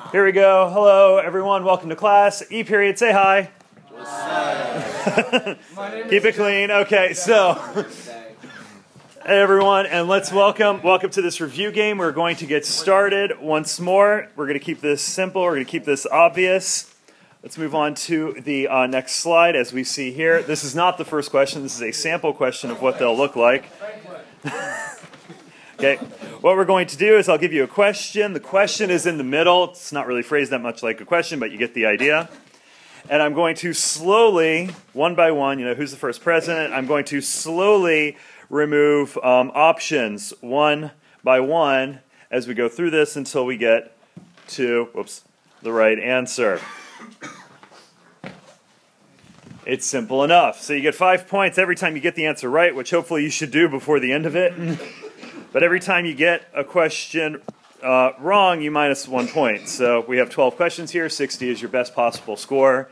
Here we go. Hello, everyone. Welcome to class. E period. Say hi. What's up? Keep it clean. Okay, so hey, everyone, and let's welcome to this review game. We're going to get started once more. We're going to keep this simple. We're going to keep this obvious. Let's move on to the next slide. As we see here, this is not the first question. This is a sample question of what they'll look like. Okay, what we're going to do is I'll give you a question. The question is in the middle. It's not really phrased that much like a question, but you get the idea. And I'm going to slowly, one by one, who's the first president? I'm going to slowly remove options one by one as we go through this until we get to, the right answer. It's simple enough. So you get 5 points every time you get the answer right, which hopefully you should do before the end of it. But every time you get a question wrong, you minus 1 point. So we have 12 questions here. 60 is your best possible score.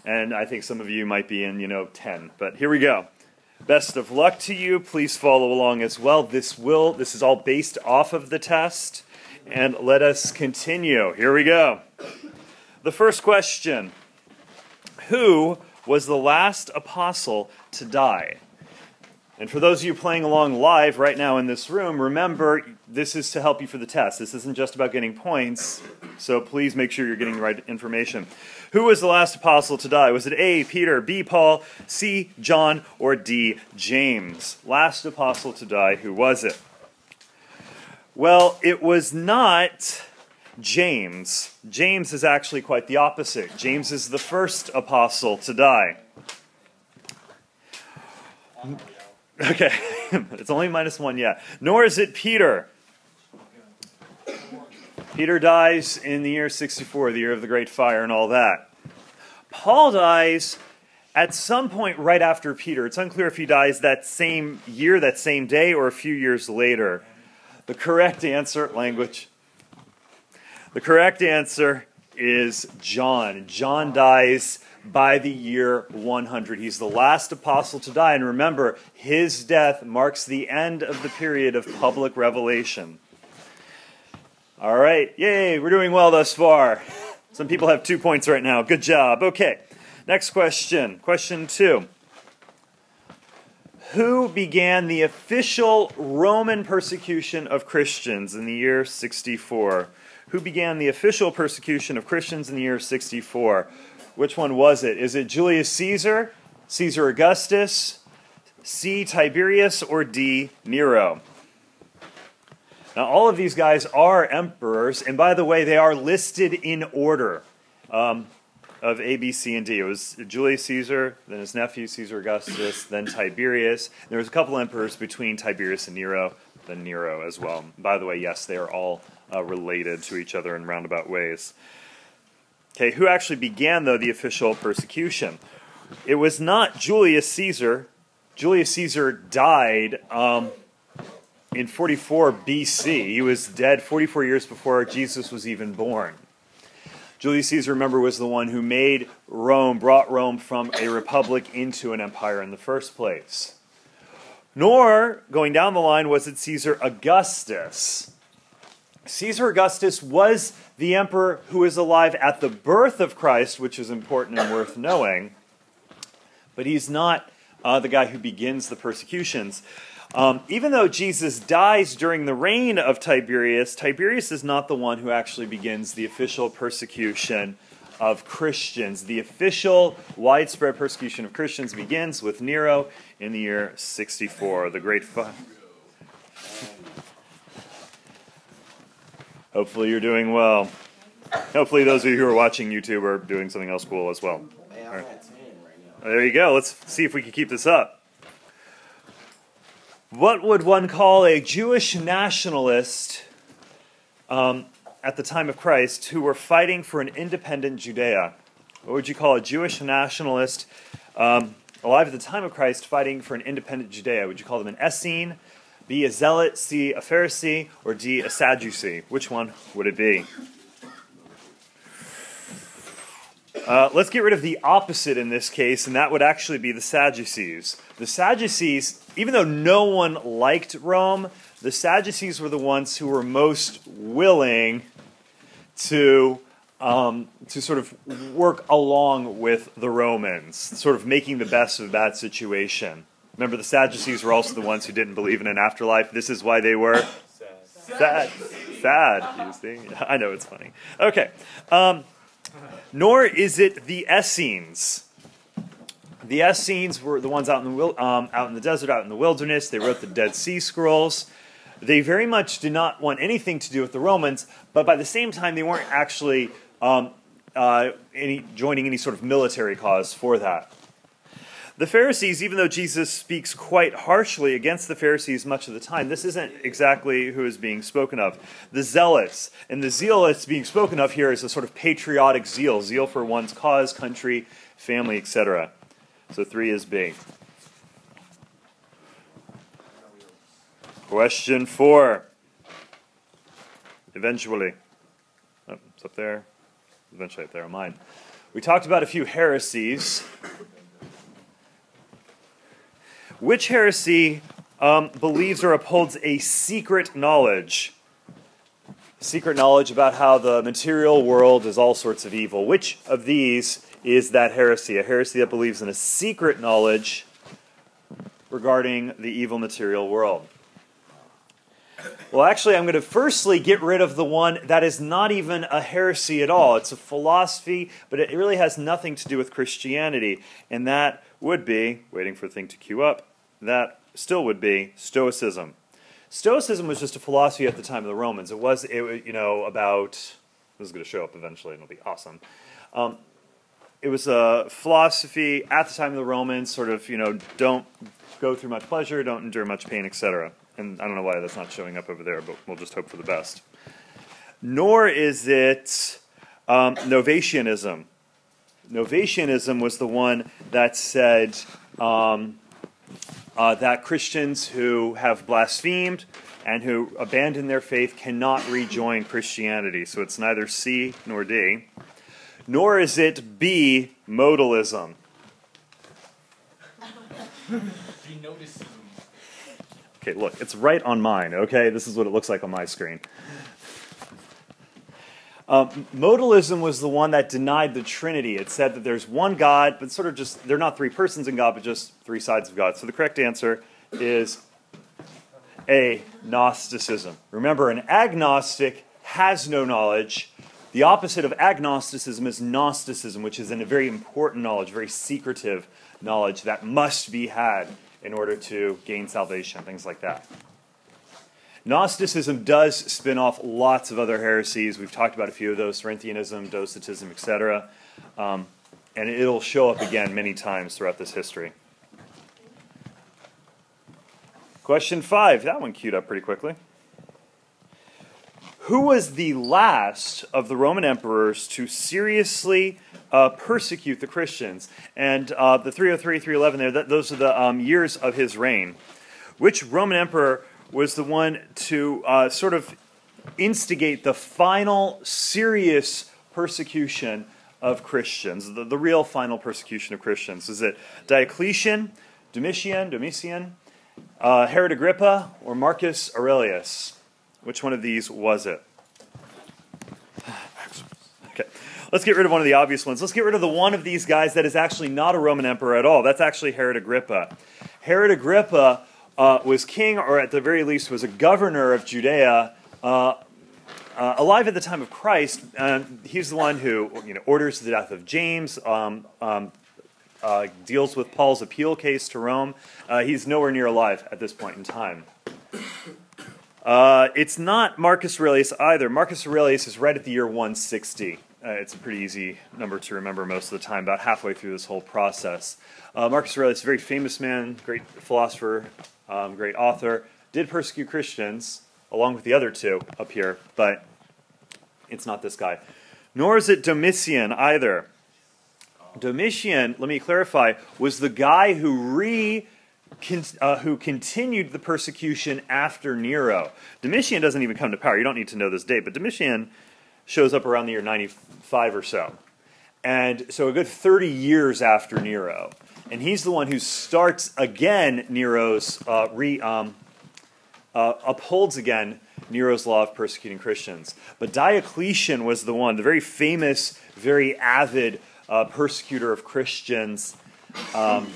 And I think some of you might be in, 10. But here we go. Best of luck to you. Please follow along as well. This is all based off of the test. And let us continue. Here we go. The first question. Who was the last apostle to die? And for those of you playing along live right now in this room, remember, this is to help you for the test. This isn't just about getting points, so please make sure you're getting the right information. Who was the last apostle to die? Was it A, Peter, B, Paul, C, John, or D, James? Last apostle to die, who was it? Well, it was not James. James is actually quite the opposite. James is the first apostle to die. Okay, it's only minus 1 yet. Nor is it Peter. Peter dies in the year 64, the year of the Great Fire and all that. Paul dies at some point right after Peter. It's unclear if he dies that same year, that same day, or a few years later. The correct answer, the correct answer is John. John dies by the year 100. He's the last apostle to die. And remember, his death marks the end of the period of public revelation. All right. Yay, we're doing well thus far. Some people have 2 points right now. Good job. Okay. Next question. Question 2. Who began the official Roman persecution of Christians in the year 64? Who began the official persecution of Christians in the year 64? Which one was it? Is it Julius Caesar, Caesar Augustus, C, Tiberius, or D, Nero? Now, all of these guys are emperors, and by the way, they are listed in order of A, B, C, and D. It was Julius Caesar, then his nephew, Caesar Augustus, then Tiberius. There was a couple emperors between Tiberius and Nero, then Nero as well. By the way, yes, they are all related to each other in roundabout ways. Okay, who actually began, though, the official persecution? It was not Julius Caesar. Julius Caesar died in 44 BC. He was dead 44 years before Jesus was even born. Julius Caesar, remember, was the one who made Rome, brought Rome from a republic into an empire in the first place. Nor, going down the line, was it Caesar Augustus. Caesar Augustus was the emperor who was alive at the birth of Christ, which is important and worth knowing, but he's not the guy who begins the persecutions. Even though Jesus dies during the reign of Tiberius, Tiberius is not the one who actually begins the official persecution of Christians. The official widespread persecution of Christians begins with Nero in the year 64, the Great Fire. Hopefully you're doing well. Hopefully those of you who are watching YouTube are doing something else cool as well. Hey, I'm at 10 right now. There you go. Let's see if we can keep this up. What would one call a Jewish nationalist at the time of Christ who were fighting for an independent Judea? What would you call a Jewish nationalist alive at the time of Christ fighting for an independent Judea? Would you call them an Essene, B, a Zealot, C, a Pharisee, or D, a Sadducee? Which one would it be? Let's get rid of the opposite in this case, and that would actually be the Sadducees. The Sadducees, even though no one liked Rome, the Sadducees were the ones who were most willing to sort of work along with the Romans, sort of making the best of a bad situation. Remember, the Sadducees were also the ones who didn't believe in an afterlife. This is why they were sad. You see? I know, it's funny. Okay. Nor is it the Essenes. The Essenes were the ones out in the desert, out in the wilderness. They wrote the Dead Sea Scrolls. They very much did not want anything to do with the Romans, but by the same time, they weren't actually joining any sort of military cause for that. The Pharisees, even though Jesus speaks quite harshly against the Pharisees much of the time, this isn't exactly who is being spoken of. The zealots, and the zeal that's being spoken of here is a sort of patriotic zeal, zeal for one's cause, country, family, etc. So 3 is B. Question 4. Eventually. Oh, it's up there. Eventually up there on mine. We talked about a few heresies. Which heresy believes or upholds a secret knowledge? Secret knowledge about how the material world is all sorts of evil. Which of these is that heresy? A heresy that believes in a secret knowledge regarding the evil material world. Well, actually, I'm going to firstly get rid of the one that is not even a heresy at all. It's a philosophy, but it really has nothing to do with Christianity. And that would be, waiting for the thing to queue up, that still would be Stoicism. Stoicism was just a philosophy at the time of the Romans. It was about, this is going to show up eventually and it'll be awesome. It was a philosophy at the time of the Romans, sort of, don't go through much pleasure, don't endure much pain, etc. And I don't know why that's not showing up over there, but we'll just hope for the best. Nor is it Novatianism. Novatianism was the one that said that Christians who have blasphemed and who abandon their faith cannot rejoin Christianity. So it's neither C nor D. Nor is it B, modalism. Okay, look, it's right on mine, okay? This is what it looks like on my screen. Modalism was the one that denied the Trinity. It said that there's one God, but sort of just, they're not 3 persons in God, but just 3 sides of God. So the correct answer is A, Gnosticism. Remember, an agnostic has no knowledge. The opposite of agnosticism is Gnosticism, which is a very important knowledge, very secretive knowledge that must be had in order to gain salvation, things like that. Gnosticism does spin off lots of other heresies. We've talked about a few of those, Cerinthianism, Docetism, etc. And it'll show up again many times throughout this history. Question 5. That one queued up pretty quickly. Who was the last of the Roman emperors to seriously persecute the Christians? And the 303, 311 there, those are the years of his reign. Which Roman emperor was the one to sort of instigate the final serious persecution of Christians, the real final persecution of Christians? Is it Diocletian, Domitian, Herod Agrippa, or Marcus Aurelius? Which one of these was it? Okay, let's get rid of one of the obvious ones. Let's get rid of the one of these guys that is actually not a Roman emperor at all. That's actually Herod Agrippa. Herod Agrippa was king, or at the very least was a governor of Judea, alive at the time of Christ. He's the one who orders the death of James, deals with Paul's appeal case to Rome. He's nowhere near alive at this point in time. It's not Marcus Aurelius either. Marcus Aurelius is right at the year 160. It's a pretty easy number to remember most of the time, about halfway through this whole process. Marcus Aurelius, a very famous man, great philosopher, great author, did persecute Christians, along with the other two up here, but it's not this guy. Nor is it Domitian either. Domitian, let me clarify, was the guy who continued the persecution after Nero. Domitian doesn't even come to power. You don't need to know this date, but Domitian shows up around the year 95 or so. And so a good 30 years after Nero. And he's the one who starts again Nero's, upholds again Nero's law of persecuting Christians. But Diocletian was the one, the very famous, very avid persecutor of Christians at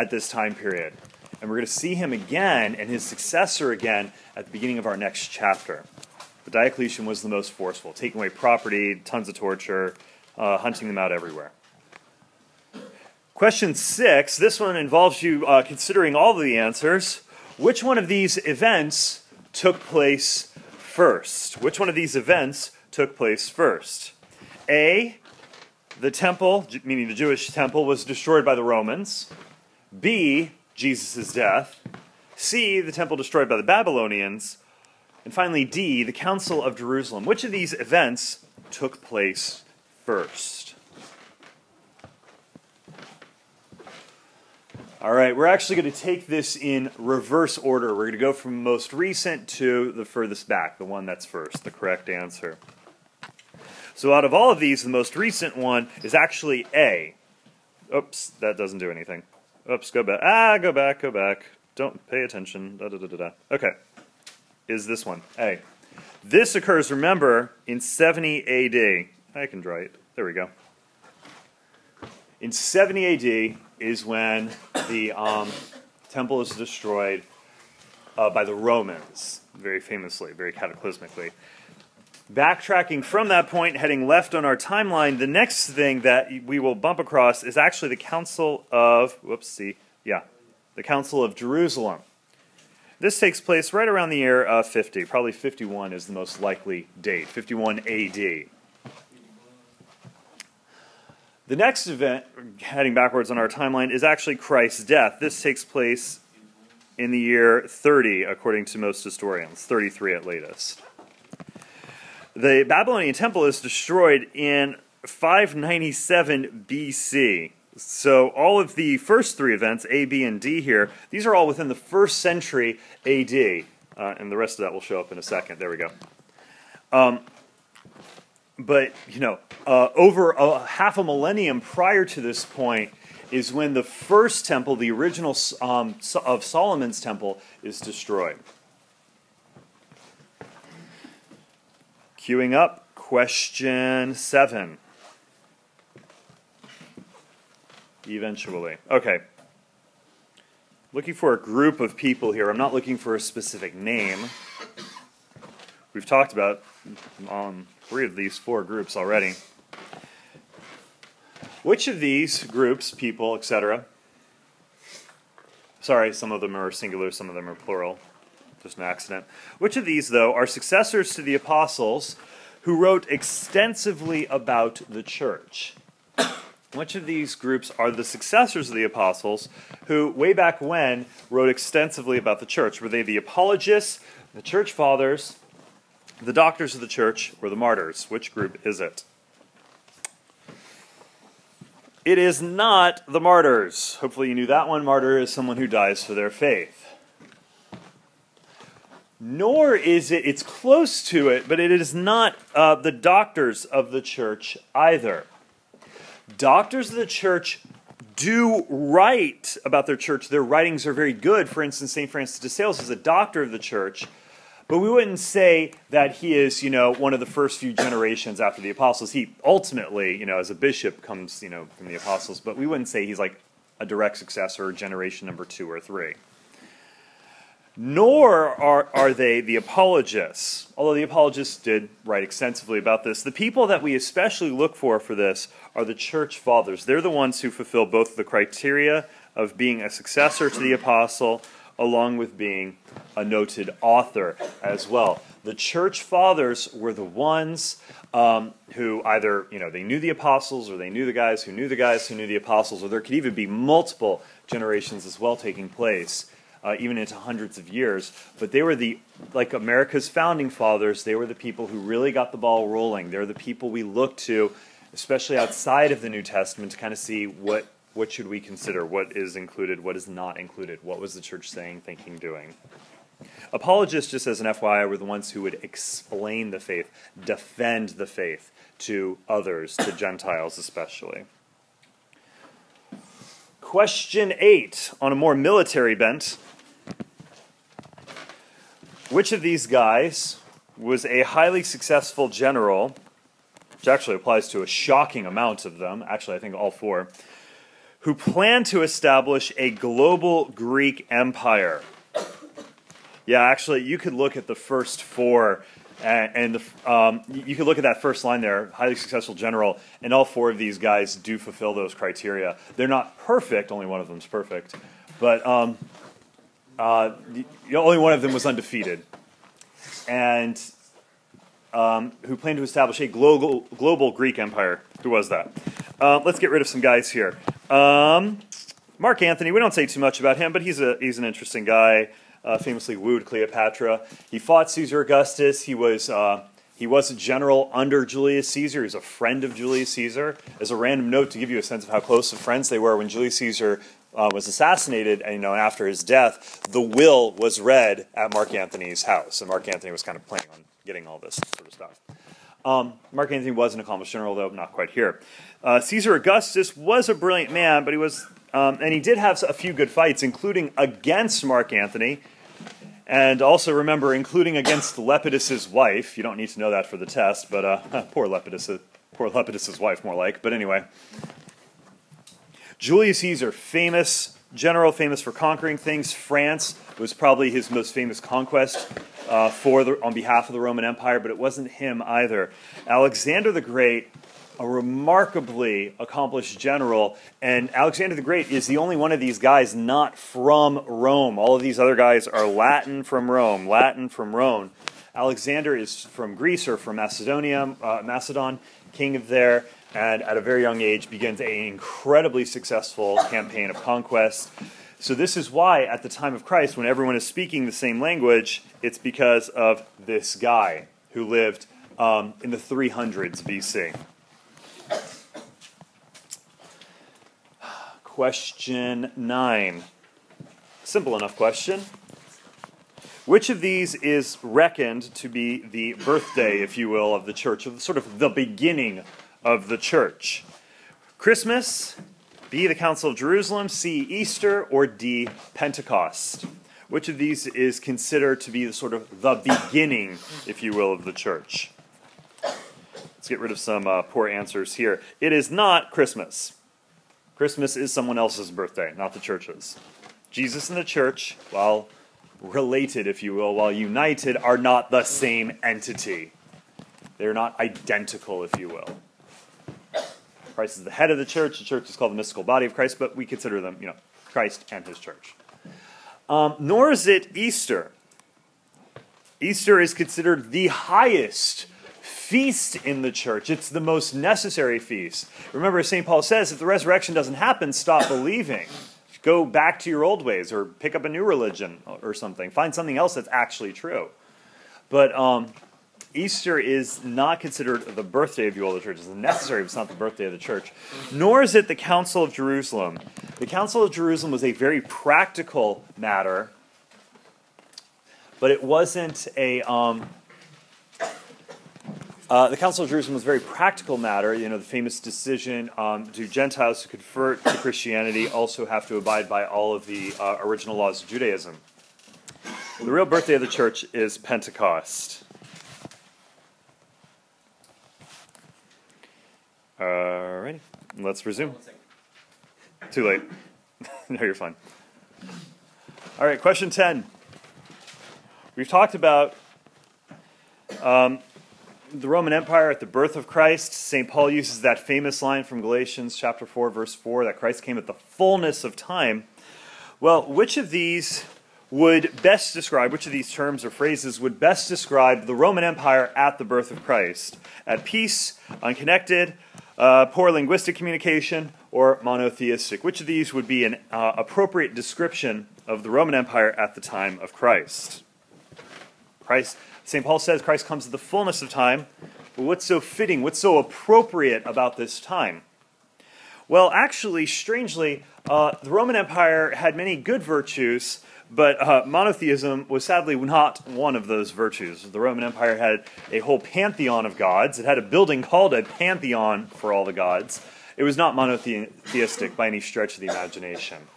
this time period. And we're going to see him again and his successor again at the beginning of our next chapter. But Diocletian was the most forceful, taking away property, tons of torture, hunting them out everywhere. Question 6, this one involves you considering all of the answers. Which one of these events took place first? Which one of these events took place first? A, the temple, meaning the Jewish temple, was destroyed by the Romans. B, Jesus' death. C, the temple destroyed by the Babylonians. And finally, D, the Council of Jerusalem. Which of these events took place first? All right, we're actually going to take this in reverse order. We're going to go from most recent to the furthest back, the one that's first, the correct answer. So out of all of these, the most recent one is actually A. Oops, that doesn't do anything. Oops, go back. Go back, go back. Don't pay attention. Okay, is this one, A. This occurs, remember, in 70 AD. I can draw it. There we go. In 70 AD is when the temple is destroyed by the Romans, very famously, very cataclysmically. Backtracking from that point, heading left on our timeline, the next thing that we will bump across is actually the Council of, the Council of Jerusalem. This takes place right around the year 50, probably 51 is the most likely date, 51 AD. The next event, heading backwards on our timeline, is actually Christ's death. This takes place in the year 30, according to most historians, 33 at latest. The Babylonian temple is destroyed in 597 BC. So all of the first three events, A, B, and D here, these are all within the 1st century AD. And the rest of that will show up in a second. There we go. But, over half a millennium prior to this point is when the first temple, the original of Solomon's temple, is destroyed. Queuing up, question 7. Eventually. Okay. Looking for a group of people here. I'm not looking for a specific name. We've talked about 3 of these 4 groups already. Which of these groups, people, etc. Sorry, some of them are singular, some of them are plural. Just an accident. Which of these, though, are successors to the apostles who wrote extensively about the church? Which of these groups are the successors of the apostles who, way back when, wrote extensively about the church? Were they the apologists, the church fathers, the doctors of the church, or the martyrs? Which group is it? It is not the martyrs. Hopefully you knew that one. Martyr is someone who dies for their faith. Nor is it, it's close to it, but it is not the doctors of the church either. Doctors of the church do write about their church. Their writings are very good. For instance, St. Francis de Sales is a doctor of the church, but we wouldn't say that he is, one of the first few generations after the apostles. He ultimately, as a bishop comes, from the apostles, but we wouldn't say he's like a direct successor, generation number 2 or 3. Nor are they the apologists, although the apologists did write extensively about this. The people that we especially look for this are the church fathers. They're the ones who fulfill both the criteria of being a successor to the apostle, along with being a noted author as well. The church fathers were the ones who either, they knew the apostles, or they knew the guys who knew the guys who knew the apostles, or there could even be multiple generations as well taking place. Even into hundreds of years, but they were like America's founding fathers, they were the people who really got the ball rolling. They're the people we look to, especially outside of the New Testament, to kind of see what should we consider, what is included, what is not included, what was the church saying, thinking, doing. Apologists, just as an FYI, were the ones who would explain the faith, defend the faith to others, to Gentiles especially. Question 8, on a more military bent. Which of these guys was a highly successful general, which actually applies to a shocking amount of them, actually I think all four, who planned to establish a global Greek empire? Yeah, actually, you could look at the first four, and you could look at that first line there, highly successful general, and all four of these guys do fulfill those criteria. They're not perfect, only one of them's perfect, but only one of them was undefeated, and who planned to establish a global Greek empire. Who was that? Let's get rid of some guys here. Mark Antony, we don't say too much about him, but he's an interesting guy. Famously wooed Cleopatra. He fought Caesar Augustus. He was a general under Julius Caesar. He was a friend of Julius Caesar. As a random note to give you a sense of how close of friends they were, when Julius Caesar was assassinated, and after his death, the will was read at Mark Antony's house, and Mark Antony was kind of planning on getting all this sort of stuff. Mark Antony was an accomplished general, though not quite here. Caesar Augustus was a brilliant man, but he was, and he did have a few good fights, including against Mark Antony. And also remember, including against Lepidus's wife. You don't need to know that for the test, but poor Lepidus's wife, more like. But anyway, Julius Caesar, famous general, famous for conquering things. France was probably his most famous conquest on behalf of the Roman Empire, but it wasn't him either. Alexander the Great, a remarkably accomplished general, and Alexander the Great is the only one of these guys not from Rome. All of these other guys are Latin from Rome. Alexander is from Greece or from Macedon, king of there, and at a very young age begins an incredibly successful campaign of conquest. So this is why at the time of Christ, when everyone is speaking the same language, it's because of this guy who lived in the 300s BC. Question 9. Simple enough question. Which of these is reckoned to be the birthday, if you will, of the church, of sort of the beginning of the church? Christmas, B, the Council of Jerusalem, C, Easter, or D, Pentecost? Which of these is considered to be the sort of the beginning, if you will, of the church? Let's get rid of some poor answers here. It is not Christmas. Christmas is someone else's birthday, not the church's. Jesus and the church, while related, if you will, while united, are not the same entity. They're not identical, if you will. Christ is the head of the church is called the mystical body of Christ, but we consider them, Christ and his church. Nor is it Easter. Easter is considered the highest feast in the church. It's the most necessary feast. Remember, St. Paul says, if the resurrection doesn't happen, stop believing. Go back to your old ways, or pick up a new religion or something. Find something else that's actually true. But Easter is not considered the birthday of you all, the church. It's necessary, but it's not the birthday of the church. Nor is it the Council of Jerusalem. The Council of Jerusalem was a very practical matter, but it wasn't a... the Council of Jerusalem was a very practical matter. The famous decision, do Gentiles who convert to Christianity also have to abide by all of the original laws of Judaism? The real birthday of the church is Pentecost. Alrighty, let's resume. Too late. No, you're fine. All right, question 10. We've talked about the Roman Empire at the birth of Christ. St. Paul uses that famous line from Galatians chapter 4, verse 4, that Christ came at the fullness of time. Well, which of these terms or phrases would best describe the Roman Empire at the birth of Christ? At peace, unconnected, poor linguistic communication, or monotheistic? Which of these would be an appropriate description of the Roman Empire at the time of Christ? St. Paul says Christ comes at the fullness of time, but what's so fitting, what's so appropriate about this time? Well, actually, strangely, the Roman Empire had many good virtues, but monotheism was sadly not one of those virtues. The Roman Empire had a whole pantheon of gods. It had a building called a pantheon for all the gods. It was not monotheistic by any stretch of the imagination.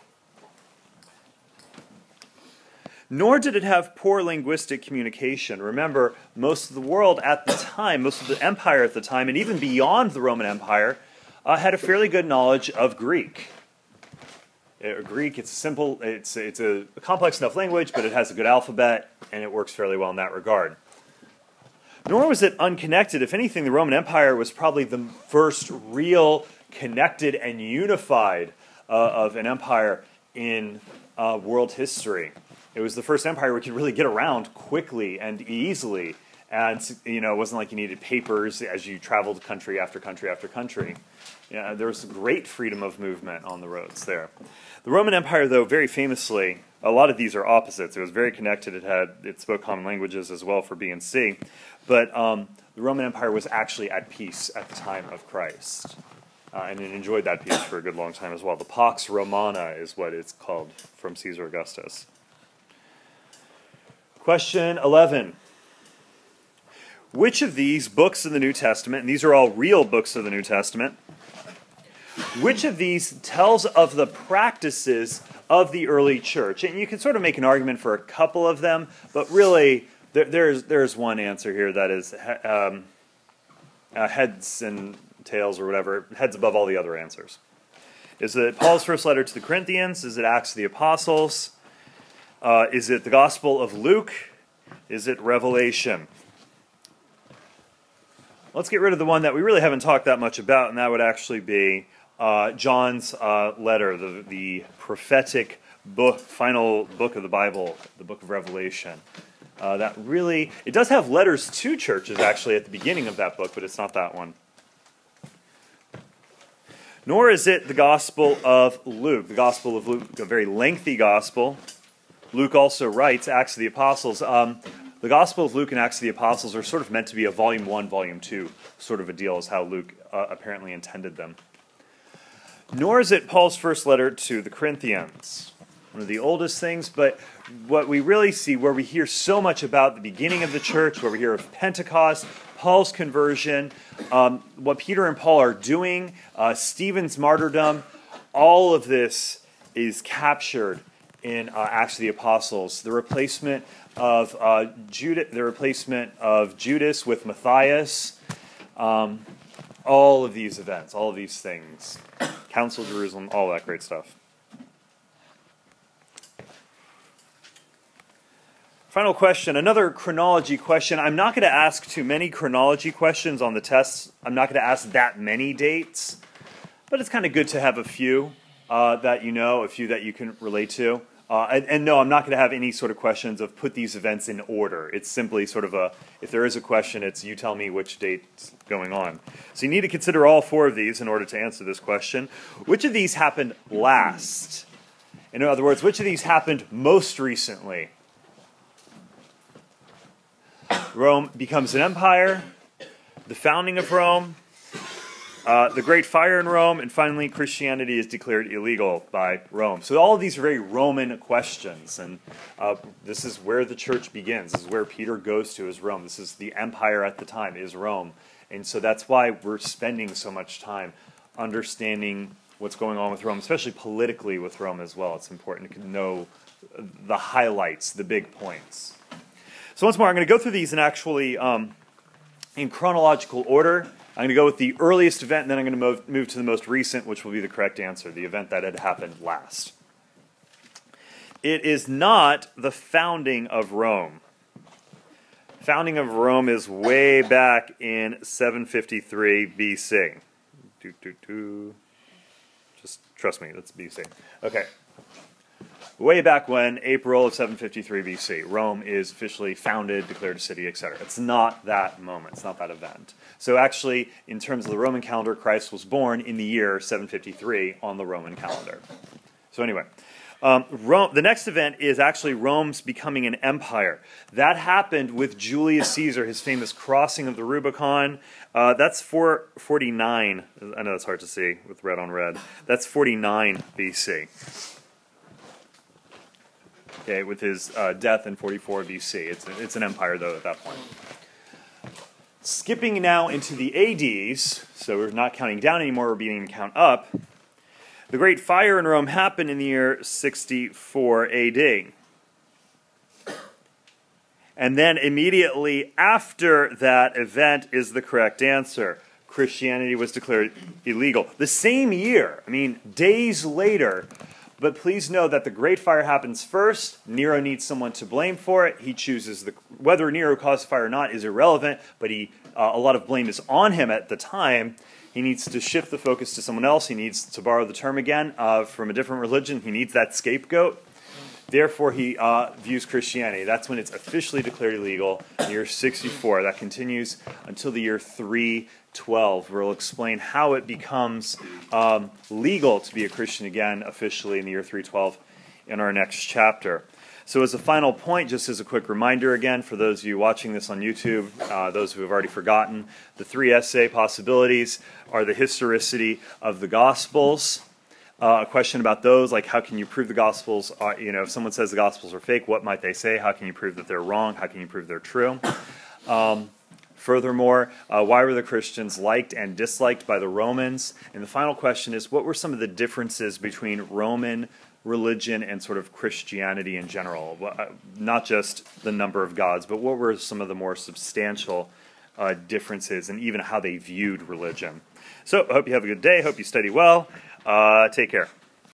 Nor did it have poor linguistic communication. Remember, most of the world at the time, most of the empire at the time, and even beyond the Roman Empire, had a fairly good knowledge of Greek. Greek, it's simple, it's a complex enough language, but it has a good alphabet, and it works fairly well in that regard. Nor was it unconnected. If anything, the Roman Empire was probably the first real connected and unified of an empire in world history. It was the first empire where you could really get around quickly and easily, and it wasn't like you needed papers as you traveled country after country after country. There was great freedom of movement on the roads there. The Roman Empire, though, very famously, a lot of these are opposites. It was very connected. It spoke common languages as well for B and C, but the Roman Empire was actually at peace at the time of Christ. And it enjoyed that peace for a good long time as well. The Pax Romana is what it's called from Caesar Augustus. Question 11. Which of these books of the New Testament, and these are all real books of the New Testament, which of these tells of the practices of the early church? And you can sort of make an argument for a couple of them, but really there's one answer here that is heads and tails or whatever, heads above all the other answers. Is it Paul's first letter to the Corinthians? Is it Acts of the Apostles? Is it the Gospel of Luke? Is it Revelation? Let's get rid of the one that we really haven't talked that much about, and that would actually be John's letter, the prophetic book, final book of the Bible, the book of Revelation. It does have letters to churches actually at the beginning of that book, but it's not that one. Nor is it the Gospel of Luke. The Gospel of Luke, a very lengthy gospel. Luke also writes Acts of the Apostles. The Gospel of Luke and Acts of the Apostles are sort of meant to be a volume 1, volume 2 sort of a deal, is how Luke apparently intended them. Nor is it Paul's first letter to the Corinthians. One of the oldest things, but what we really see, where we hear so much about the beginning of the church, where we hear of Pentecost, Paul's conversion, what Peter and Paul are doing, Stephen's martyrdom, all of this is captured in Acts of the Apostles. The replacement of Judas with Matthias, all of these events, all of these things, Council of Jerusalem, all that great stuff. Final question, another chronology question. I'm not going to ask too many chronology questions on the tests. I'm not going to ask that many dates, but it's kind of good to have a few that you know, a few that you can relate to. And no, I'm not going to have any sort of questions of put these events in order. It's simply sort of if there is a question, it's you tell me which date's going on. So you need to consider all four of these in order to answer this question. Which of these happened last? In other words, which of these happened most recently? Rome becomes an empire, the founding of Rome, the Great Fire in Rome, and finally Christianity is declared illegal by Rome. So all of these are very Roman questions, and this is where the church begins. This is where Peter goes to, is Rome. This is the empire at the time, is Rome. And so that's why we're spending so much time understanding what's going on with Rome, especially politically with Rome as well. It's important to know the highlights, the big points. So once more, I'm going to go through these in actually in chronological order. I'm going to go with the earliest event, and then I'm going to move to the most recent, which will be the correct answer, the event that had happened last. It is not the founding of Rome. Founding of Rome is way back in 753 BC. Just trust me, that's BC. Okay. Way back when, April of 753 BC, Rome is officially founded, declared a city, etc. It's not that moment. It's not that event. So actually, in terms of the Roman calendar, Christ was born in the year 753 on the Roman calendar. So anyway, the next event is actually Rome's becoming an empire. That happened with Julius Caesar, his famous crossing of the Rubicon. That's 449. I know that's hard to see with red on red. That's 49 BC. Okay, with his death in 44 BC. It's an empire, though, at that point. Skipping now into the ADs, so we're not counting down anymore, we're beginning to count up. The Great Fire in Rome happened in the year 64 AD. And then immediately after that event is the correct answer. Christianity was declared illegal. The same year, I mean, days later. But please know that the Great Fire happens first. Nero needs someone to blame for it. He chooses whether Nero caused the fire or not is irrelevant, but a lot of blame is on him at the time. He needs to shift the focus to someone else. He needs to borrow the term again from a different religion. He needs that scapegoat. Therefore, he views Christianity. That's when it's officially declared illegal, year 64. That continues until the year 312, where we'll explain how it becomes legal to be a Christian again, officially in the year 312, in our next chapter. So as a final point, just as a quick reminder again, for those of you watching this on YouTube, those who have already forgotten, the 3 essay possibilities are the historicity of the Gospels. A question about those, like how can you prove the Gospels, if someone says the Gospels are fake, what might they say? How can you prove that they're wrong? How can you prove they're true? Furthermore, why were the Christians liked and disliked by the Romans? And the final question is, what were some of the differences between Roman religion and sort of Christianity in general? Not just the number of gods, but what were some of the more substantial differences and even how they viewed religion? So I hope you have a good day. Hope you study well. Take care.